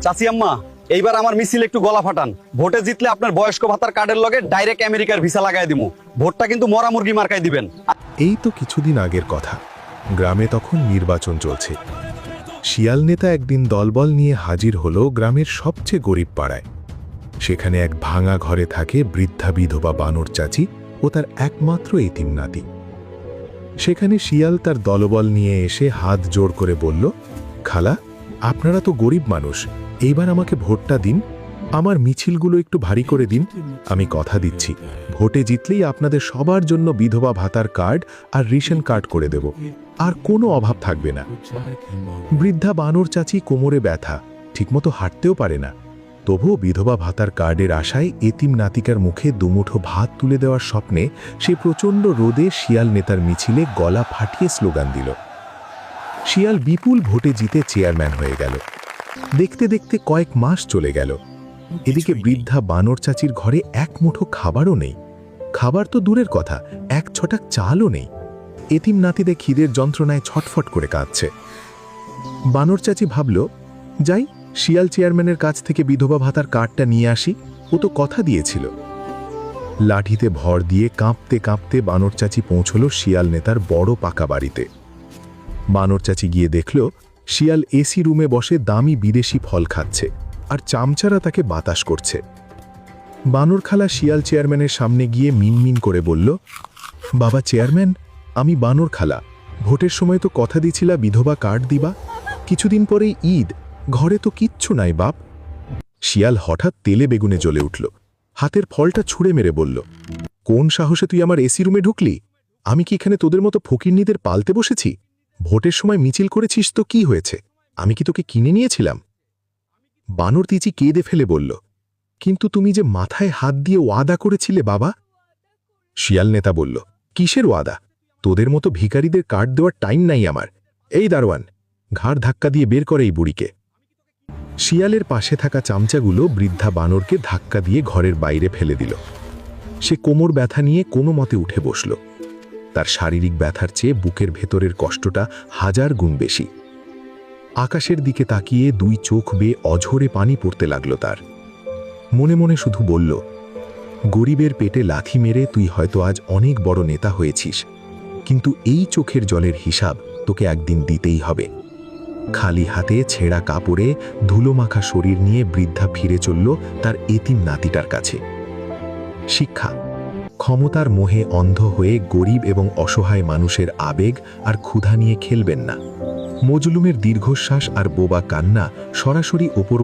চাচি আম্মা, এইবার আমার মিছিল একটু গলা ফাটান। ভোটে জিতলে আপনার বয়স্ক ভাতার কার্ডের লগে ডাইরেক্ট আমেরিকার ভিসা লাগাই দিমু। ভোটটা কিন্তু মরা মুরগি মার্কাই দিবেন। এই তো কিছুদিন আগের কথা। গ্রামে তখন নির্বাচন চলছে। শিয়াল নেতা একদিন দলবল নিয়ে হাজির হলো গ্রামের সবচেয়ে গরিব পাড়ায়। সেখানে এক ভাঙা ঘরে থাকে বৃদ্ধা বিধবা বানর চাচি ও তার একমাত্র এতিম নাতি। সেখানে শিয়াল তার দলবল নিয়ে এসে হাত জোড় করে বলল, খালা, আপনারা তো গরিব মানুষ, এইবার আমাকে ভোটটা দিন, আমার মিছিলগুলো একটু ভারী করে দিন। আমি কথা দিচ্ছি, ভোটে জিতলেই আপনাদের সবার জন্য বিধবা ভাতার কার্ড আর রেশন কার্ড করে দেব, আর কোনো অভাব থাকবে না। বৃদ্ধা বানর চাচি কোমরে ব্যথা, ঠিকমতো হাঁটতেও পারে না, তবুও বিধবা ভাতার কার্ডের আশায় এতিম নাতিকার মুখে দুমুঠো ভাত তুলে দেওয়ার স্বপ্নে সে প্রচণ্ড রোদে শিয়াল নেতার মিছিলে গলা ফাটিয়ে স্লোগান দিল। শিয়াল বিপুল ভোটে জিতে চেয়ারম্যান হয়ে গেল। দেখতে দেখতে কয়েক মাস চলে গেল। এদিকে বৃদ্ধা বানর চাচির ঘরে এক মুঠো খাবারও নেই। খাবার তো দূরের কথা, এক ছটাক চালও নেই। এতিম নাতিদের খিদের যন্ত্রণায় ছটফট করে কাঁদছে। বানর চাচি ভাবল, যাই, শিয়াল চেয়ারম্যানের কাছ থেকে বিধবা ভাতার কার্ডটা নিয়ে আসি, ও তো কথা দিয়েছিল। লাঠিতে ভর দিয়ে কাঁপতে কাঁপতে বানর চাচি পৌঁছল শিয়াল নেতার বড় পাকা বাড়িতে। বানর চাচি গিয়ে দেখল শিয়াল এসি রুমে বসে দামি বিদেশি ফল খাচ্ছে, আর চামচারা তাকে বাতাস করছে। বানর খালা শিয়াল চেয়ারম্যানের সামনে গিয়ে মিনমিন করে বলল, বাবা চেয়ারম্যান, আমি বানর খালা, ভোটের সময় তো কথা দিছিলা বিধবা কার্ড দিবা, কিছুদিন পরেই ঈদ, ঘরে তো কিচ্ছু নাই বাপ। শিয়াল হঠাৎ তেলে বেগুনে জ্বলে উঠল, হাতের ফলটা ছুঁড়ে মেরে বলল, কোন সাহসে তুই আমার এসি রুমে ঢুকলি? আমি কি এখানে তোদের মতো ফকিরনিদের পালতে বসেছি? ভোটের সময় মিছিল করেছিস তো কি হয়েছে? আমি কি তোকে কিনে নিয়েছিলাম? বানর তিচি কেঁদে ফেলে বলল, কিন্তু তুমি যে মাথায় হাত দিয়ে ওয়াদা করেছিলে বাবা। শিয়াল নেতা বলল, কিসের ওয়াদা? তোদের মতো ভিখারিদের কার্ড দেওয়ার টাইম নাই আমার। এই দারোয়ান, ঘাড় ধাক্কা দিয়ে বের করে এই বুড়িকে। শিয়ালের পাশে থাকা চামচাগুলো বৃদ্ধা বানরকে ধাক্কা দিয়ে ঘরের বাইরে ফেলে দিল। সে কোমর ব্যথা নিয়ে কোনো মতে উঠে বসল। তার শারীরিক ব্যথার চেয়ে বুকের ভেতরের কষ্টটা 1000 গুণ বেশি। আকাশের দিকে তাকিয়ে দুই চোখ বেয়ে অঝরে পানি পড়তে লাগল তার। মনে মনে শুধু বলল, গরিবের পেটে লাথি মেরে তুই হয়তো আজ অনেক বড় নেতা হয়েছিস, কিন্তু এই চোখের জলের হিসাব তোকে একদিন দিতেই হবে। খালি হাতে ছেঁড়া কাপড়ে ধুলোমাখা শরীর নিয়ে বৃদ্ধা ফিরে চলল তার এতিম নাতিটার কাছে। শিক্ষা: ক্ষমতার মোহে অন্ধ হয়ে গরিব এবং অসহায় মানুষের আবেগ আর ক্ষুধা নিয়ে খেলবেন না। মজলুমের দীর্ঘশ্বাস আর বোবা কান্না সরাসরি ওপর